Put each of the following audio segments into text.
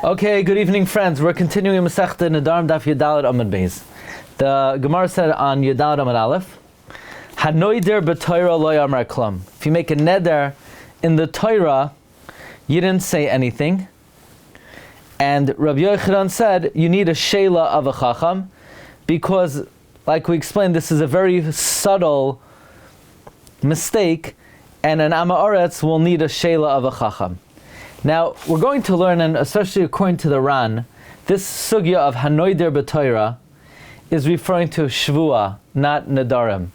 Okay, good evening, friends. We're continuing Masechta Nedarim Daf Yudalad Amud Beis. The Gemara said on Yudalad Amud Aleph, Hanoider b'Torah lo yamar klum. If you make a neder in the Torah, you didn't say anything. And Rabbi Yehuda said you need a sheila of a chacham because, like we explained, this is a very subtle mistake, and an Amaretz will need a sheila of a chacham. Now, we're going to learn, and especially according to the Ran, this sugya of Hanoider b'Torah is referring to Shavua, not Nedarim.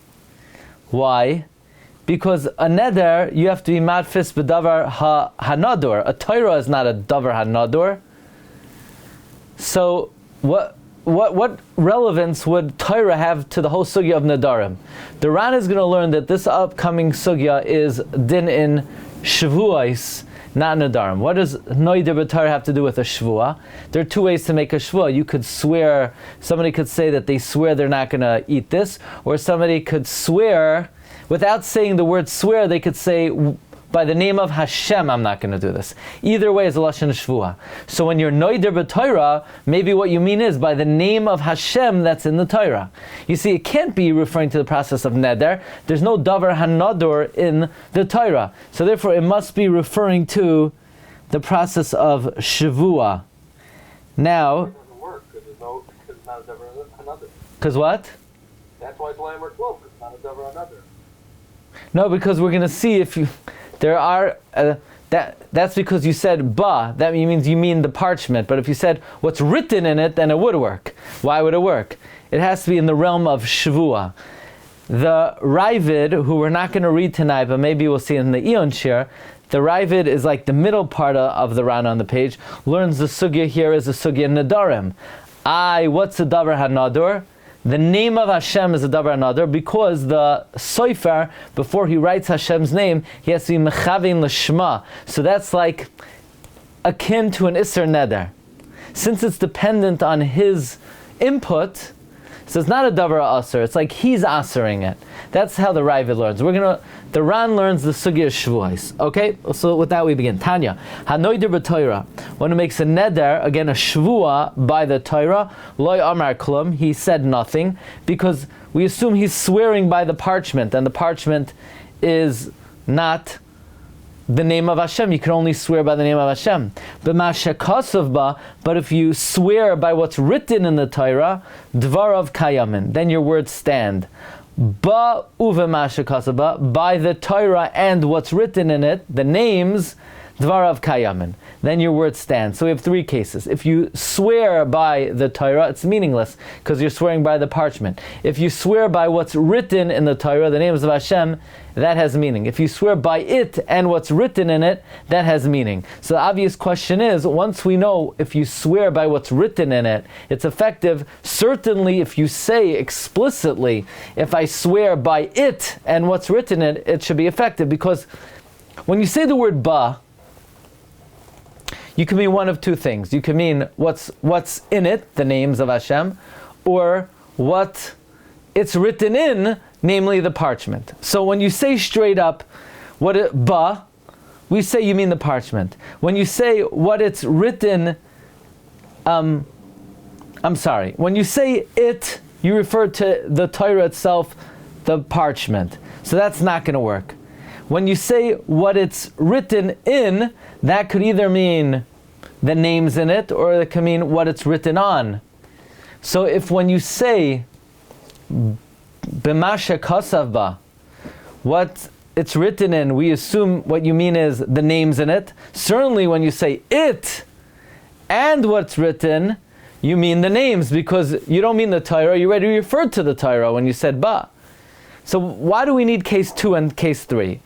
Why? Because a neder, you have to be matfis b'davar hanador. A Torah is not a davar hanador. So, what relevance would Torah have to the whole sugya of Nedarim? The Ran is going to learn that this upcoming sugya is din in Shavuos, not Nedarim. What does Noider b'Torah have to do with a Shavua? There are two ways to make a Shavua. You could swear, somebody could say that they swear they're not going to eat this, or somebody could swear, without saying the word swear, they could say, by the name of Hashem, I'm not going to do this. Either way is a Lashon Shvua. So when you're Noider b'Torah, maybe what you mean is by the name of Hashem that's in the Torah. You see, it can't be referring to the process of Neder. There's no Davar HaNador in the Torah. So therefore it must be referring to the process of Shavua. Now... It doesn't work because it's not a Davar HaNador. Because what? That's why it's Lamar 12, because it's not a Davar HaNador. No, because we're going to see if you... There are, that's because you said ba, that means you mean the parchment, but if you said what's written in it, then it would work. Why would it work? It has to be in the realm of Shavua. The Ravid, who we're not going to read tonight, but maybe we'll see in the Eon Shir, the Ravid is like the middle part of the Rana on the page, learns the sugya here is a sugya Nedarim. What's the Davar HaNador? The name of Hashem is a davar hanador because the sofer, before he writes Hashem's name, he has to be mechavein l'shma. So that's like akin to an Isser Neder. Since it's dependent on his input, so it's not a davar aser, it's like he's asering it. That's how the Ravid learns. The Ran learns the sugya of Shavuos. Okay, so with that we begin. Tanya, Hanoider b'Torah. When it makes a neder, again a Shavua by the Torah, loy amar klum, he said nothing, because we assume he's swearing by the parchment, and the parchment is not the name of Hashem. You can only swear by the name of Hashem. But if you swear by what's written in the Torah, dvarav kayamin, then your words stand. By the Torah and what's written in it, the names, dvarav kayamin, then your words stand. So we have three cases. If you swear by the Torah, it's meaningless because you're swearing by the parchment. If you swear by what's written in the Torah, the names of Hashem, that has meaning. If you swear by it and what's written in it, that has meaning. So the obvious question is, once we know if you swear by what's written in it, it's effective. Certainly if you say explicitly, if I swear by it and what's written in it, it should be effective, because when you say the word ba, you can mean one of two things. You can mean what's in it, the names of Hashem, or what it's written in, namely the parchment. So when you say straight up ba, we say you mean the parchment. When you say what it's written, when you say it, you refer to the Torah itself, the parchment. So that's not going to work. When you say what it's written in, that could either mean the names in it, or it can mean what it's written on. So if when you say b'masha kasavba, what it's written in, we assume what you mean is the names in it. Certainly when you say it and what's written, you mean the names, because you don't mean the Torah, you already referred to the Torah when you said ba. So why do we need case 2 and case 3?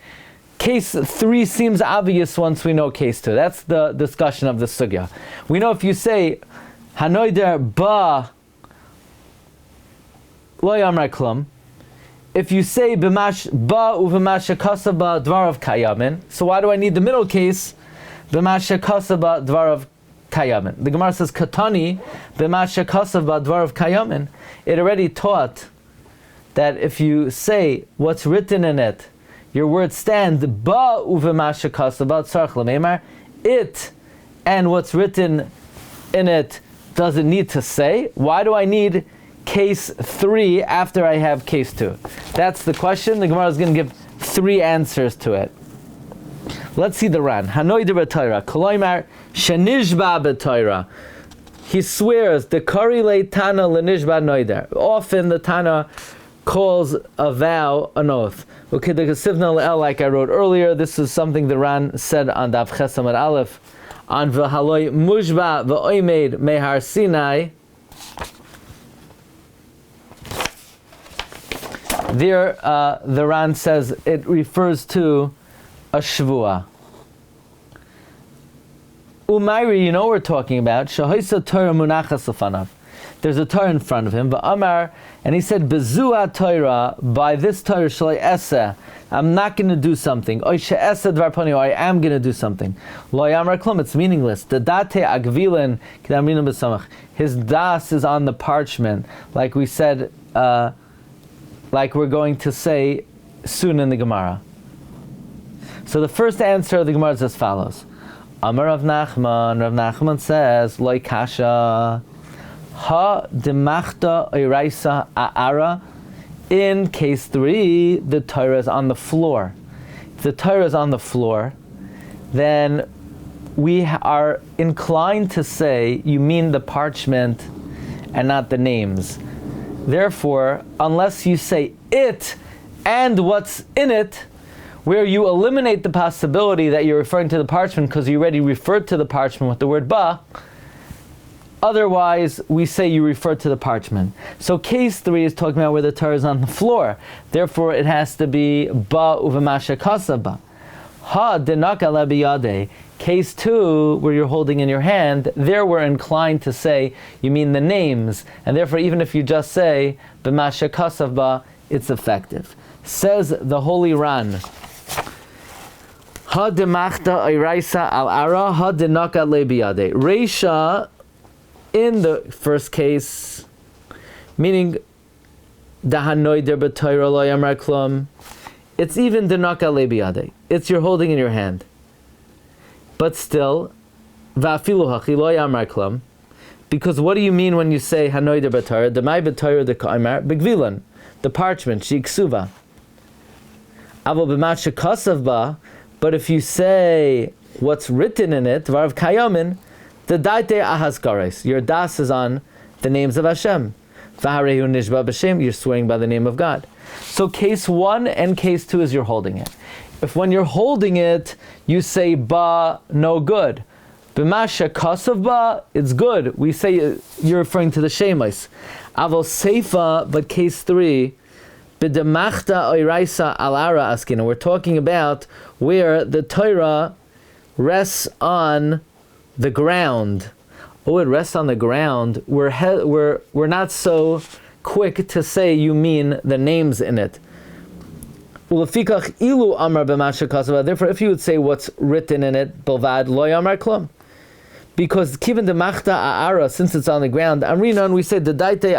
Case 3 seems obvious once we know case 2. That's the discussion of the sugya. We know if you say Hanoider ba lo yamar klum, if you say b'mash ba u'v'masha kasaba dvarav kayamin, so why do I need the middle case b'masha kasaba dvarav kayamin? The Gemara says katani b'masha kasaba dvarav kayamin. It already taught that if you say what's written in it, your words stand ba u'v'masha kasaba tzarich l'meimar, it and what's written in it does it need to say? Why do I need case 3 after I have case 2? That's the question. The Gemara is going to give 3 answers to it. Let's see the Ran. Hanoider b'Torah, koloimar shenishba b'Torah. He swears the kari le tana lenishba noider. Often the Tana calls a vow an oath. Okay, the Gesivna Le'el, like I wrote earlier, this is something the Ran said on Daf Chesamad Aleph, on v'haloi mushba v'oimed mehar Sinai. There, the Ran says it refers to a shvua. Umayri, you know what we're talking about. Shahoisa Torah munachas lefanav. There's a Torah in front of him. But Amar, and he said, "Bezua Torah, by this Torah shalai esa, I'm not going to do something. Oy she'esa dvar pani, I am going to do something. Lo yamar klum, it's meaningless. The date agvilen k'damrinu b'samach. His das is on the parchment, like we said, like we're going to say soon in the Gemara. So the first answer of the Gemara is as follows. Amar Rav Nachman says, Loi kasha, ha demachta oiraisa a'ara. In case 3, the Torah is on the floor. If the Torah is on the floor, then we are inclined to say you mean the parchment and not the names. Therefore, unless you say it and what's in it, where you eliminate the possibility that you're referring to the parchment because you already referred to the parchment with the word ba, otherwise we say you refer to the parchment. So case 3 is talking about where the Torah is on the floor. Therefore it has to be ba uvemasha kasaba. Ha denaka la biyade. Case 2, where you're holding in your hand, there we're inclined to say you mean the names, and therefore even if you just say b'masha kasaba, it's effective. Says the Holy Ran, ha demachta oiraisa al ara, ha denaka le biyade. Reisha, in the first case, meaning dahanoider b'Torah lo yamar klum, it's even denaka le biyade. It's you're holding in your hand. But still, va'afilu hachi lo yamar klum, because what do you mean when you say hanoider b'Torah? Demai b'Torah de ka'imar begvilan, the parchment, sheiksuva. Avo b'mat shekasav ba, but if you say what's written in it, varav kayamin, the daite ahas gares, your das is on the names of Hashem. V'harehu nishba b'shem, you're swearing by the name of God. So case 1 and case 2 is you're holding it. If when you're holding it, you say ba, no good. B'masha kasav ba, it's good. We say you're referring to the shemais. Avol seifa, but case 3, b'demachta oiraisa alara askina. We're talking about where the Torah rests on the ground. Oh, it rests on the ground. We're not so quick to say you mean the names in it. Therefore, if you would say what's written in it, bilvad lo yamar klum, because kiven de machta a'ara, since it's on the ground, amrinan, we say the daite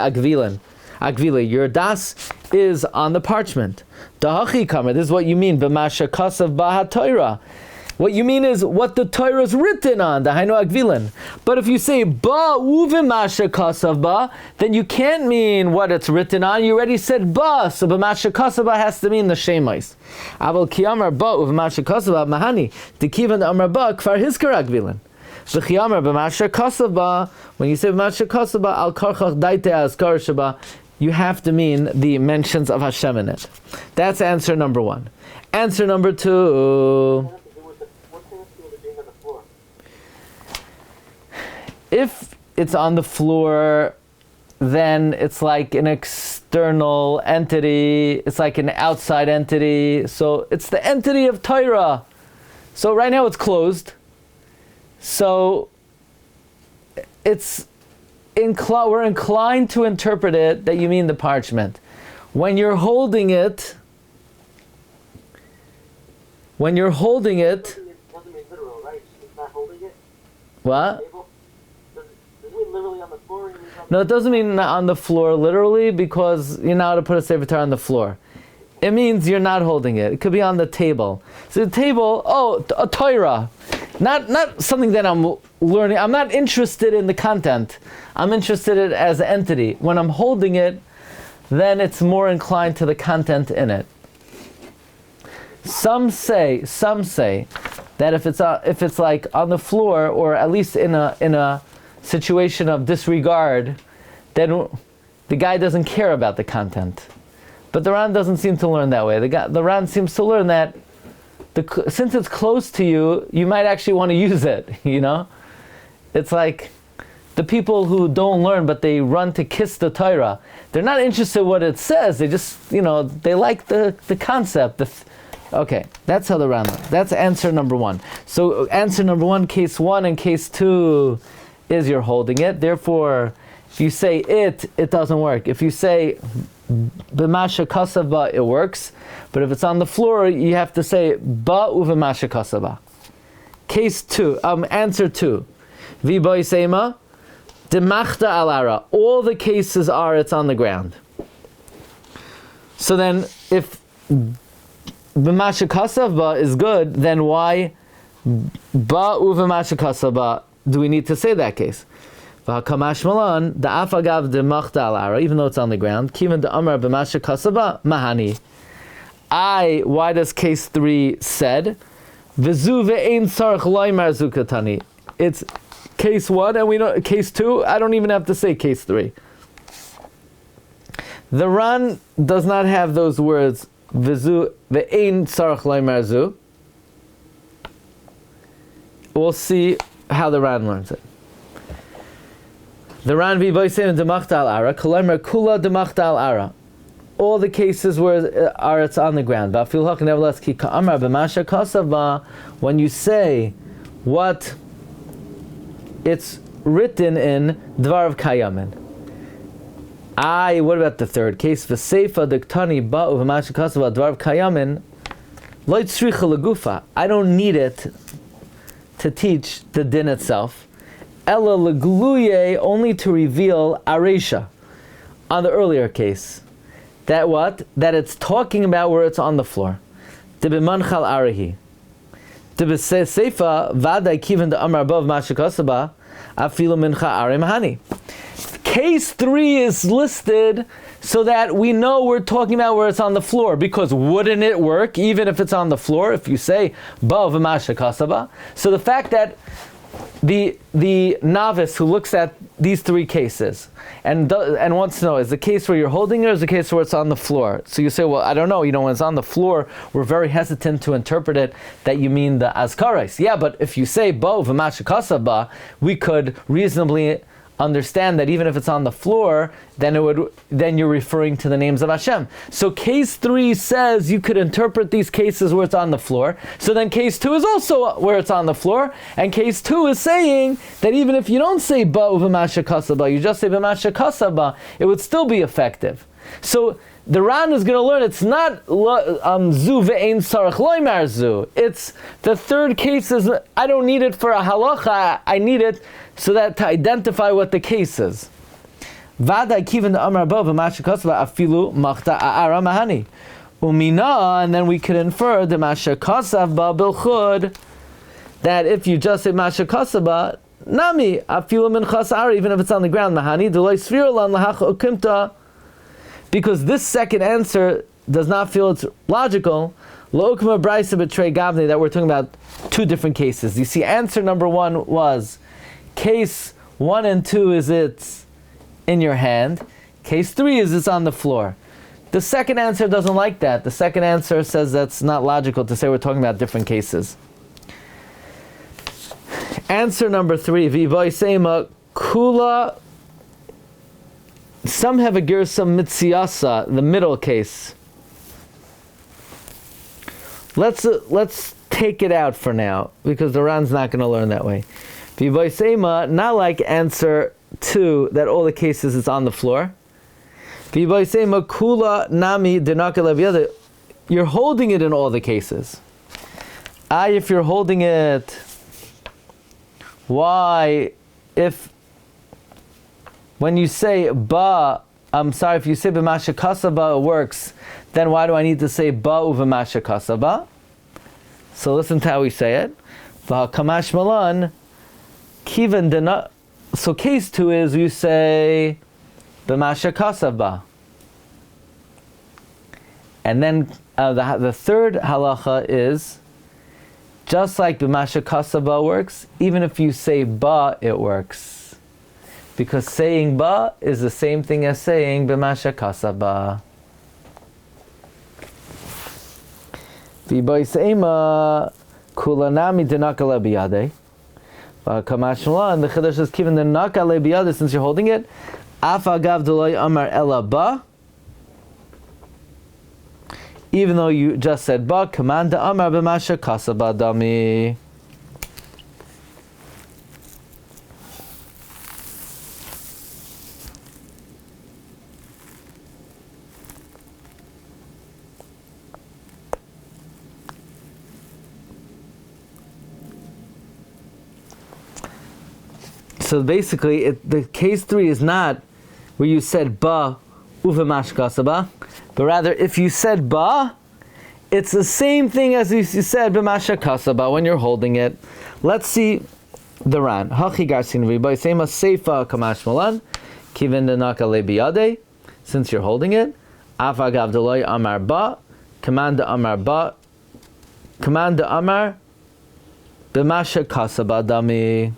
agvile, your das is on the parchment. Dahachi kamer, this is what you mean, b'masha kasav b'ha Torah. What you mean is what the Torah is written on, the Hainu Agvilin. But if you say ba uvimasha kasav ba, then you can't mean what it's written on. You already said ba, so b'masha kasav ba has to mean the shemais. Aval ki amar ba uvimasha kasav ba mahani, dikivan amar ba kfar hiskar Agvilin. V'chi amar b'masha kasav ba, when you say b'masha kasav ba al karchach daite azkar shaba, you have to mean the mentions of Hashem in it. That's answer number 1. Answer number 2. If it's on the floor, then it's like an external entity, it's like an outside entity, so it's the entity of Torah. So right now it's closed, so we're inclined to interpret it that you mean the parchment. When you're holding it, Doesn't mean literal, right? It's not holding it. What? Literally on the floor? No, it doesn't mean on the floor literally, because you're not to put a Sefer Torah on the floor. It means you're not holding it. It could be on the table. So the table, a Torah. not something that I'm learning. I'm not interested in the content. I'm interested in it as an entity. When I'm holding it, then it's more inclined to the content in it. Some say that if it's like on the floor, or at least in a situation of disregard, then the guy doesn't care about the content. But the Ran doesn't seem to learn that way. The Ran seems to learn that since it's close to you, you might actually want to use it, you know? It's like the people who don't learn, but they run to kiss the Torah. They're not interested in what it says. They just, they like the concept. Okay, that's how the Ran learns. That's answer number one. So answer number one, case one, and case two is you're holding it. Therefore, if you say it doesn't work. If you say b'masha kasava, it works. But if it's on the floor, you have to say ba u'v'masha kasava. Case two, answer two. V'boy seima, demachta alara. All the cases are it's on the ground. So then, if b'masha kasava is good, then why ba u'v'masha kasava do we need to say that case? Kamash malan the afagav de machta alara, even though it's on the ground. Kivan de amar b'masha kasaba mahani. Why does case 3 said v'zu ve'ein sarach loymar zukatani? It's case 1, and we know case 2. I don't even have to say case 3. The Ran does not have those words v'zu ve'ein sarach loymar zu. We'll see how the Ran learns it. The Ran v'boisem demachta al ara, kolamer kula demachta al ara. All the cases where it's on the ground. V'afil hak nevertheless ki ka'amar b'masha kasava. When you say what it's written in dvar of kayamin. What about the third case? V'seifa diktani ba'u b'masha kasava dvar of kayamin. Lo tzricha legufa. I don't need it to teach the din itself. Ella legluye, only to reveal aresha. On the earlier case, that what? That it's talking about where it's on the floor. Debimanchal arahi. Debiseifa vaday kiven de amar above mashakasaba afilu mincha are mahani. Case 3 is listed so that we know we're talking about where it's on the floor, because wouldn't it work even if it's on the floor if you say ba v'mashakasaba? So the fact that the novice who looks at these 3 cases and wants to know, is the case where you're holding it or is the case where it's on the floor? So you say, well, I don't know, when it's on the floor, we're very hesitant to interpret it that you mean the azkarais. Yeah, but if you say bo v'mashakasaba, we could reasonably understand that even if it's on the floor, then you're referring to the names of Hashem. So case 3 says you could interpret these cases where it's on the floor. So then case 2 is also where it's on the floor, and case 2 is saying that even if you don't say ba u'v'masha kasaba, you just say b'masha kasaba, it would still be effective. So the Ran is going to learn it's not zu ve'ein sarach loymar zu. It's the third case is, I don't need it for a halacha, I need it so that to identify what the case is. Vada kiven the amar above v'masha kasava afilu machta a'ara mahani. Umina, and then we could infer the masha kasav ba bilchud, that if you just say masha kasaba, nami afilu min chasar, even if it's on the ground, mahani delay sfir lan lahacha ukimta. Because this second answer does not feel it's logical. Lo'ukma braysa betray gavni, that we're talking about 2 different cases. You see, answer number 1 was case 1 and 2 is it's in your hand. Case 3 is it's on the floor. The second answer doesn't like that. The second answer says that's not logical to say we're talking about different cases. Answer number 3, v'voy seima kula. Some have a gersa mitziasa, the middle case. Let's take it out for now, because the Ran's not going to learn that way. V'voy seima, not like answer 2, that all the cases is on the floor. V'voy seima kula nami denaka leviyada. You're holding it in all the cases. If you're holding it, why? If when you say ba, if you say b'masha kasaba, it works, then why do I need to say ba u'v'masha kasaba? So listen to how we say it. V'hakamash malan, kivan dena. So case 2 is you say b'masha kasav ba. And then the third halacha is, just like b'masha kasav ba works, even if you say ba, it works. Because saying ba is the same thing as saying b'masha kasav ba. V'boiseima kulanami denakala biyade. V'kamashmala, and the chiddush is given the nakale biyade, since you're holding it. Af agav d'loy amar ela ba. Even though you just said ba, command the amar b'masha kasav ba dami. So basically, the case 3 is not where you said ba uvemash kasaba, but rather if you said ba, it's the same thing as if you said b'masha kasaba when you're holding it. Let's see the Ran. Hachi garsin v'bay sema seifa kamash malan kivin denaka le biyade, since you're holding it. Af agav deloy amar ba, command the amar ba, command the amar b'masha kasaba dami.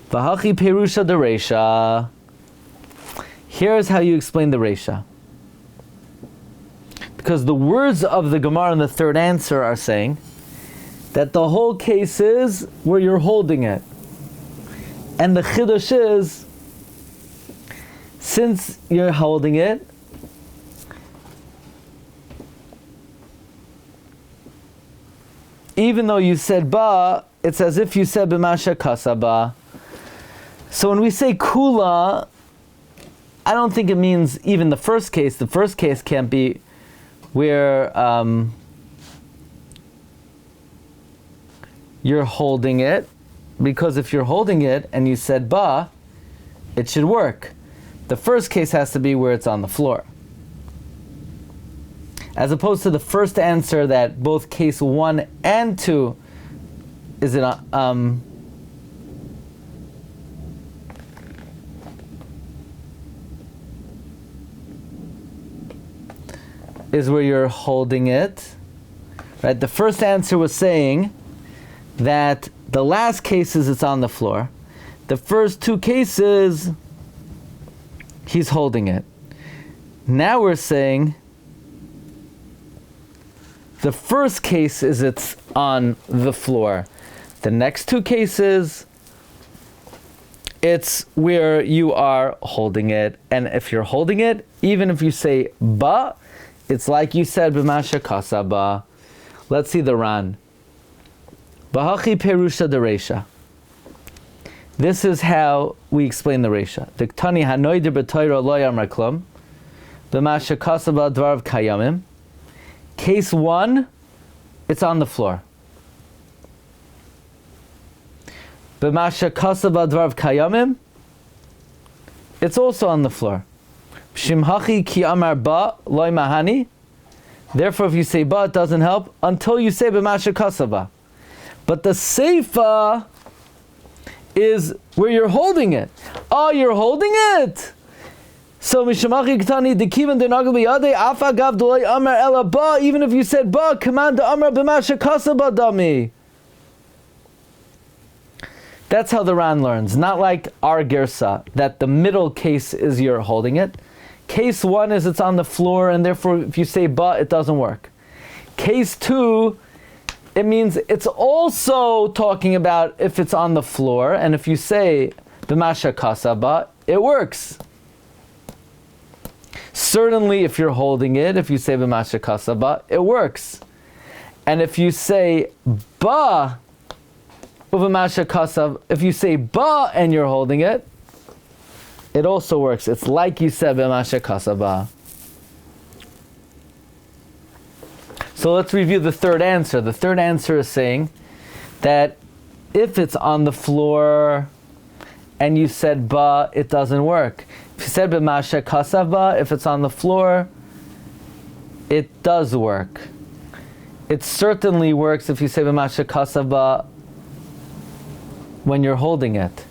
V'hachi perusha the reisha. Here's how you explain the reisha. Because the words of the Gemara in the third answer are saying that the whole case is where you're holding it. And the chiddush is, since you're holding it, even though you said ba, it's as if you said b'masha kasaba. So when we say kula, I don't think it means even the first case. The first case can't be where you're holding it, because if you're holding it and you said ba, it should work. The first case has to be where it's on the floor. As opposed to the first answer that both case 1 and 2 is is where you're holding it, right? The first answer was saying that the last cases it's on the floor. The first 2 cases he's holding it. Now we're saying the first case is it's on the floor. The next 2 cases, it's where you are holding it. And if you're holding it, even if you say ba, it's like you said b'masha kasaba. Let's see the Ran. B'hachi perusha the reisha. This is how we explain the reisha. The Ktani hanoider b'toyra lo yamar klum b'masha kasaba dvarav kayamim. Case 1, it's on the floor. B'masha kasaba dvarav kayamim, it's also on the floor. Shimhachi ki amar ba loy mahani. Therefore, if you say ba, it doesn't help until you say b'masha kasaba. But the seifa is where you're holding it. Oh, you're holding it. So mishamachi ktani dekivan denagel biyade afa gav dolay amar ela ba. Even if you said ba, command the amar b'masha kasaba dami. That's how the Ran learns. Not like our gersa, that the middle case is you're holding it. Case 1 is it's on the floor, and therefore if you say ba, it doesn't work. Case 2, it means it's also talking about if it's on the floor, and if you say b'masha kasaba, it works. Certainly if you're holding it, if you say b'masha kasaba, it works. And if you say ba, b'masha kasab, if you say ba and you're holding it, it also works. It's like you said b'masha kasaba. So let's review the third answer. The third answer is saying that if it's on the floor and you said ba, it doesn't work. If you said b'masha kasaba, if it's on the floor, it does work. It certainly works if you say b'masha kasaba when you're holding it.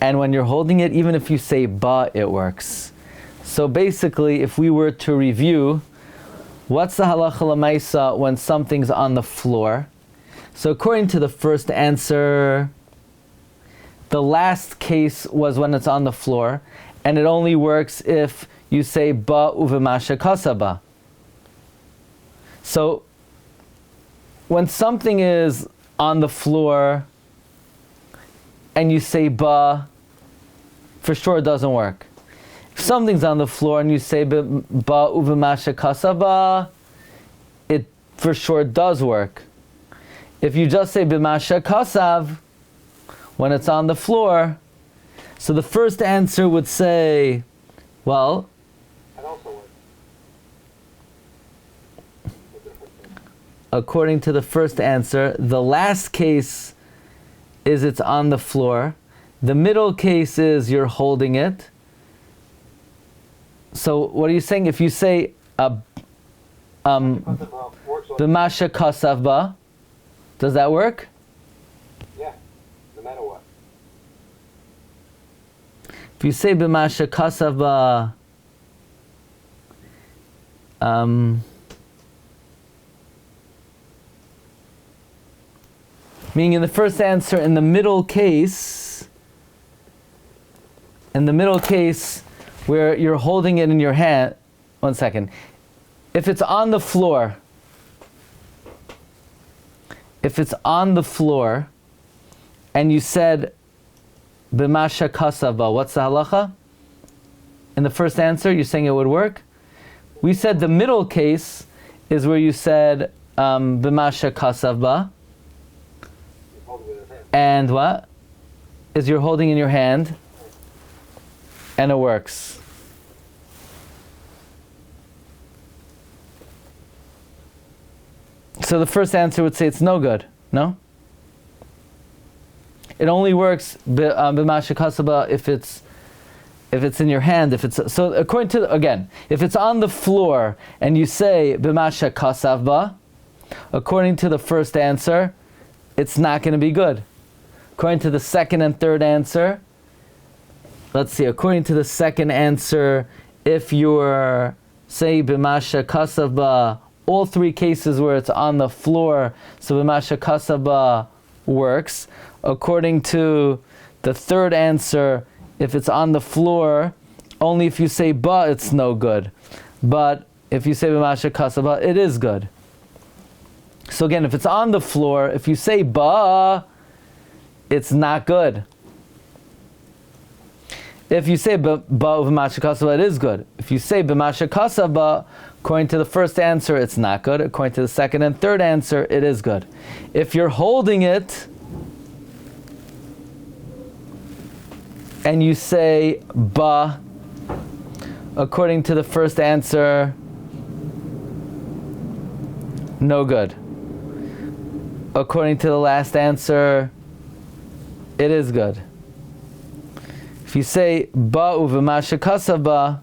And when you're holding it, even if you say ba, it works. So basically, if we were to review, what's the halacha l'maisa when something's on the floor? So according to the first answer, the last case was when it's on the floor, and it only works if you say ba uvemasha kasaba. So when something is on the floor and you say ba, for sure it doesn't work. If something's on the floor and you say ba uvemasha kasaba, it for sure does work. If you just say b'masha kasav, when it's on the floor, so the first answer would say, well, that also works. According to the first answer, the last case is it's on the floor. The middle case is you're holding it. So what are you saying? If you say b'masha kasav ba, does that work? Yeah, no matter what. If you say b'masha kasav ba, meaning in the first answer, in the middle case where you're holding it in your hand, one second, if it's on the floor, and you said b'masha kasava, what's the halacha? In the first answer, you're saying it would work? We said the middle case is where you said b'masha kasava, and what? Is you're holding in your hand, and it works. So the first answer would say it's no good. No? It only works b'masha kasaba if it's in your hand. So according to again, if it's on the floor and you say b'masha kasava, according to the first answer, it's not going to be good. According to the second and third answer, let's see. According to the second answer, if you're say b'masha kasava, all three cases where it's on the floor, so b'masha kasaba works. According to the third answer, if it's on the floor, only if you say ba, it's no good. But if you say b'masha kasaba, it is good. So again, if it's on the floor, if you say ba, it's not good. If you say ba b'masha kasaba, it is good. If you say b'masha kasaba, according to the first answer, it's not good. According to the second and third answer, it is good. If you're holding it and you say ba, according to the first answer, no good. According to the last answer, it is good. If you say ba uvemasha kasaba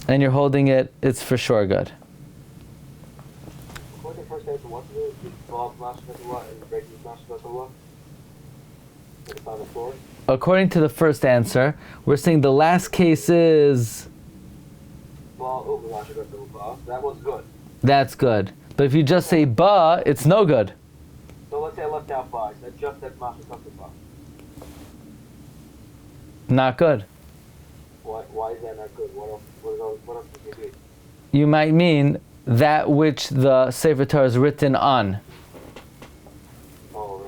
and you're holding it, it's for sure good. According to the first answer, what's it? It's ba b'masha kasaba and breaking b'masha kasaba. It's on the floor. According to the first answer, we're saying the last case is Ba uvemasha kasaba. That one's good. that's good. But if you just say ba, it's no good. So let's say I left out ba. I said just that b'masha kasaba. Not good. Why is that not good? What else could you do? You might mean that which the Sefer Torah is written on. Oh,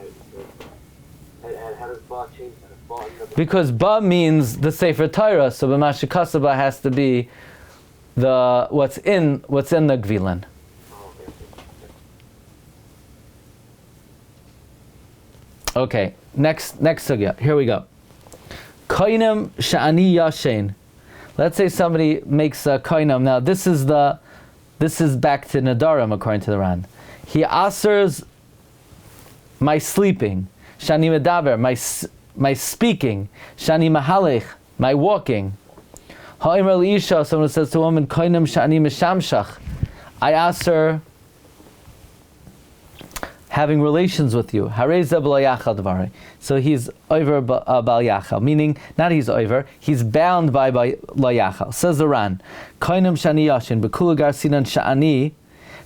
right. And how does ba change that? Because ba means the Sefer Torah, so b'masha kasaba has to be the what's in the Gvilin. Oh, Okay, next sugya. Here we go. Koinem sha'ani yashen. Let's say somebody makes a koinem. Now this is back to Nedarim according to the Ran. He asers my sleeping, shani medaber, my speaking, shani mahalech, my walking. Ha'imar li'isha, someone says to a woman, koinem sha'ani mishamshach. I aser having relations with you. So he's over bal yachal, meaning not he's over, he's bound by la yachal. Says the Ran, koinem shani yashin bekula garsinan sha'ani,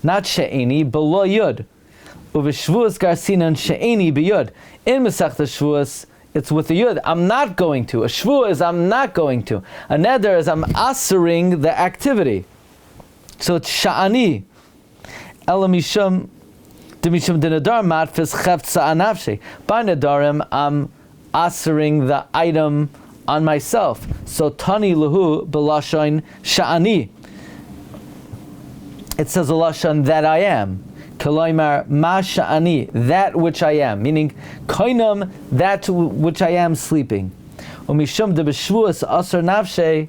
not she'eni, below yud. Uveshvuas garsinan she'eni beyud. In Masechta Shvuas, it's with the yud. I'm not going to. A shvua is I'm not going to. A neder is I'm asering the activity. So it's sha'ani. Elamisham demisham denadar matfis chefza anavshi. By nedarim, I'm asering the item on myself. So tani lahu belashain sha'ani. It says a lashon that I am. Kalaimar ma sha'ani, that which I am, meaning koinam, that which I am sleeping. Umishum de b'shvuas asar navshe,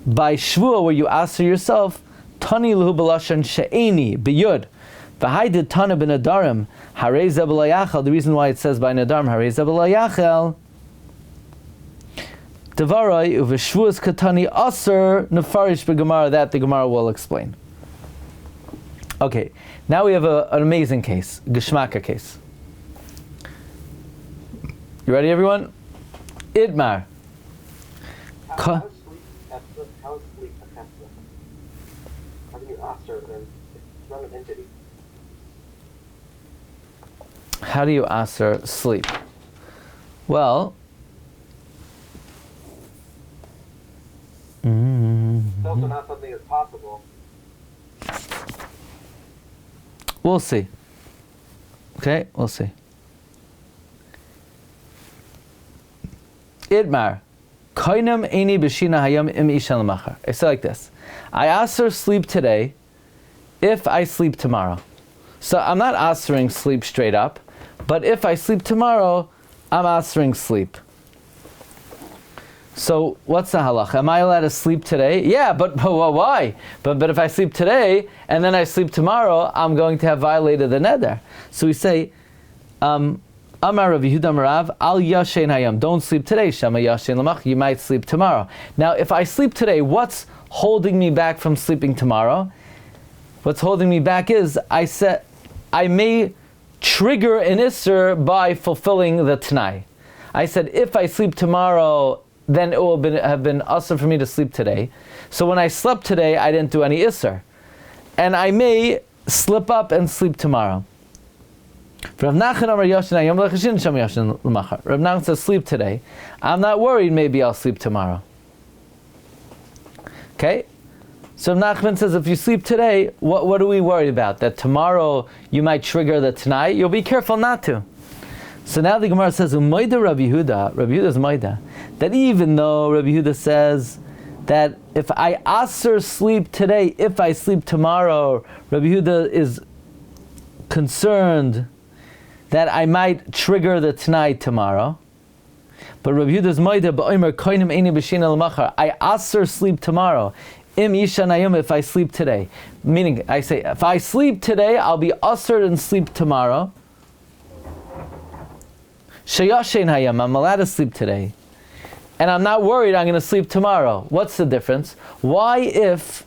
by shvua where you asar yourself, tani luhu b'lashan she'eni b'yud. V'hai de tana b'nedarim harei ze b'layachel. The reason why it says by nedarim harei ze b'layachel. Devarai uv'shvuas katani asar nefarish b'gemara, that the Gemara will explain. Okay, now we have an amazing case, Geshmaka case. You ready, everyone? Idmar. How is sleep a tefla? How can you aser then? It's not an entity. How do you aser sleep? Well, It's also not something that's possible. we'll see. Okay, we'll see. Idmar. Koinem eni b'shina hayam im ishan l'machar. I say like this. I aser sleep today if I sleep tomorrow. So I'm not asering sleep straight up, but if I sleep tomorrow, I'm asering sleep. So what's the halacha? Am I allowed to sleep today? Yeah, but why? But if I sleep today and then I sleep tomorrow, I'm going to have violated the neder. So we say, Amar Rabbi Yehuda HaNasi, Al yashen hayam. Don't sleep today. Shama yashen l'mach. You might sleep tomorrow. Now, if I sleep today, what's holding me back from sleeping tomorrow? What's holding me back is I may trigger an isser by fulfilling the t'nai. I said if I sleep tomorrow, then it will have been usher for me to sleep today. So when I slept today, I didn't do any isser. And I may slip up and sleep tomorrow. Rav Nachman says sleep today. I'm not worried, maybe I'll sleep tomorrow. Okay? So Rav Nachman says if you sleep today, what are we worried about? That tomorrow you might trigger the t'nai? You'll be careful not to. So now the Gemara says, Umayda Rabbi Yehuda's Maida, that even though Rabbi Yehuda says that if I aser sleep today, if I sleep tomorrow, Rabbi Yehuda is concerned that I might trigger the t'nai tomorrow. But Rabbi Yehuda's Maida, Ba'omer koinem eini b'shina l'machar, I aser sleep tomorrow. Im yishan hayom, if I sleep today. Meaning, I say, if I sleep today, I'll be aser and sleep tomorrow. Sheyashen hayam, I'm allowed to sleep today. And I'm not worried I'm going to sleep tomorrow. What's the difference? Why if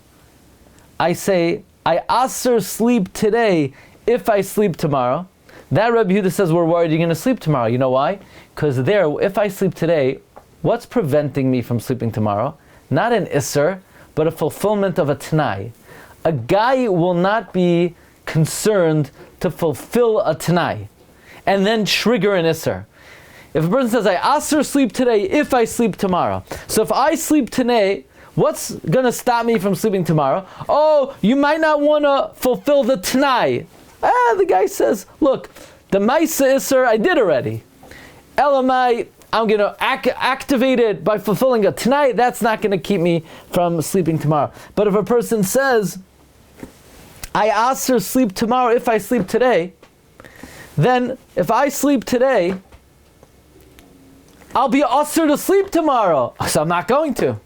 I say, I aser sleep today if I sleep tomorrow? That Rabbi Yehuda says we're worried you're going to sleep tomorrow. You know why? Because there, if I sleep today, what's preventing me from sleeping tomorrow? Not an isser, but a fulfillment of a t'nai. A guy will not be concerned to fulfill a t'nai and then trigger an isser. If a person says, I aser sleep today if I sleep tomorrow. So if I sleep today, what's going to stop me from sleeping tomorrow? Oh, you might not want to fulfill the t'nai. The guy says, look, the Maisa Isser I did already. Elamai, I'm going to activate it by fulfilling a t'nai. That's not going to keep me from sleeping tomorrow. But if a person says, I aser sleep tomorrow if I sleep today, then if I sleep today, I'll be aser to sleep tomorrow. So I'm not going to.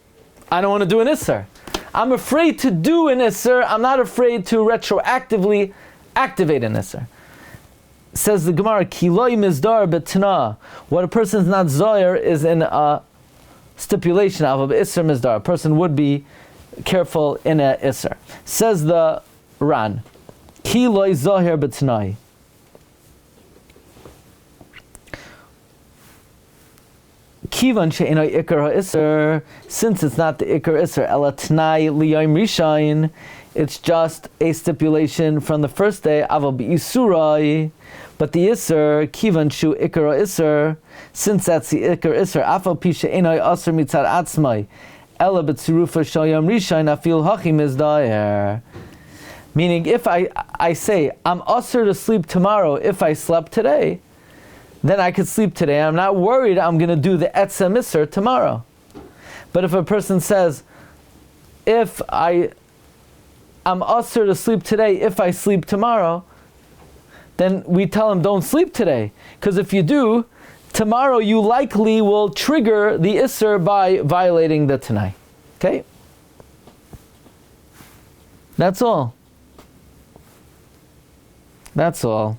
I don't want to do an isser. I'm afraid to do an isser. I'm not afraid to retroactively activate an isser. Says the Gemara, Kiloi mizdar betna. What a person is not zoyer is in a stipulation of isser mizdar. A person would be careful in a isser. Says the Ran, Kiloi zoher betnai. Kivan she'enoi ikar ha'isr, since it's not the ikar isr, ela t'nai liyom rishayin, it's just a stipulation from the first day, aval bi'isurai, but the isr, kivan shu ikar ha'isr, since that's the ikar isr, afal pi she'enoi asr mitzad atzmai, ela b'tzirufa shal yom rishayin, afil hachim is daer. Meaning, if I say, I'm usher to sleep tomorrow if I slept today, then I could sleep today. I'm not worried I'm going to do the etzem isser tomorrow. But if a person says, I'm usher to sleep today if I sleep tomorrow, then we tell him don't sleep today. Because if you do, tomorrow you likely will trigger the isser by violating the Tanai. Okay? That's all. That's all.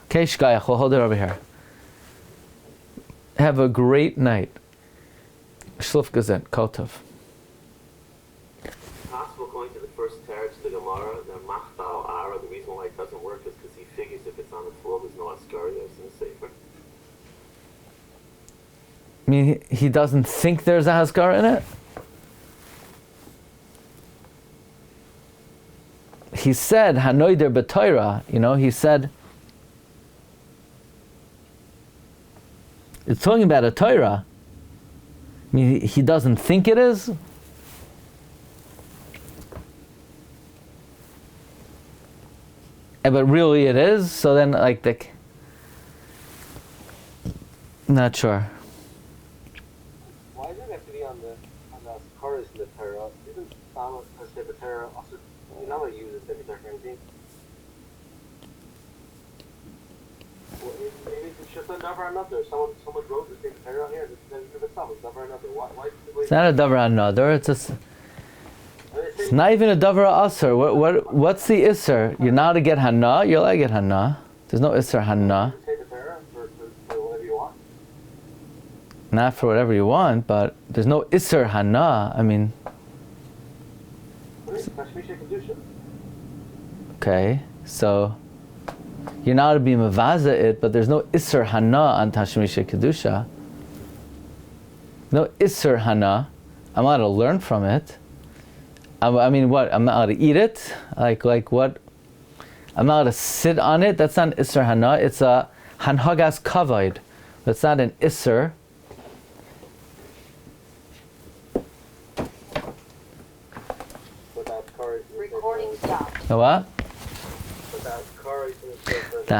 Okay, Shkayach, we'll hold it over here. Have a great night. Shluf Gazet, Kotov. Possible going to the first teretz, the Gemara, the Machtal Ara, the reason why it doesn't work is because he figures if it's on the floor, there's no Ascarios in the Sefer. I mean, he doesn't think there's a Haskara in it? He said, Hanoider b'Torah, he said, it's talking about a Torah. I mean, he doesn't think it is? But really it is, so then, not sure. Why does it have to be on the chorus in the Torah? Isn't Sama the Torah also? You're not going to use it every time or anything. Well, maybe it's just a davar another. Someone wrote the same Torah here. Then give it some. It's davar another. Why? It's not a davar another. It's not even a davar aser. What's the iser? You're not to get hana. You're allowed to get hana. There's no iser hana. Say the Torah for whatever you want. Not for whatever you want, but there's no iser hana. I mean. Okay, so you're not to be mavaza it, but there's no iser hana on tashmisha kedusha. No iser hana. I'm allowed to learn from it. I mean, what? I'm not allowed to eat it. Like what? I'm not allowed to sit on it. That's not iser hana. It's a hanhagas kavod. That's not an iser. Without chorus. Recording stopped. What?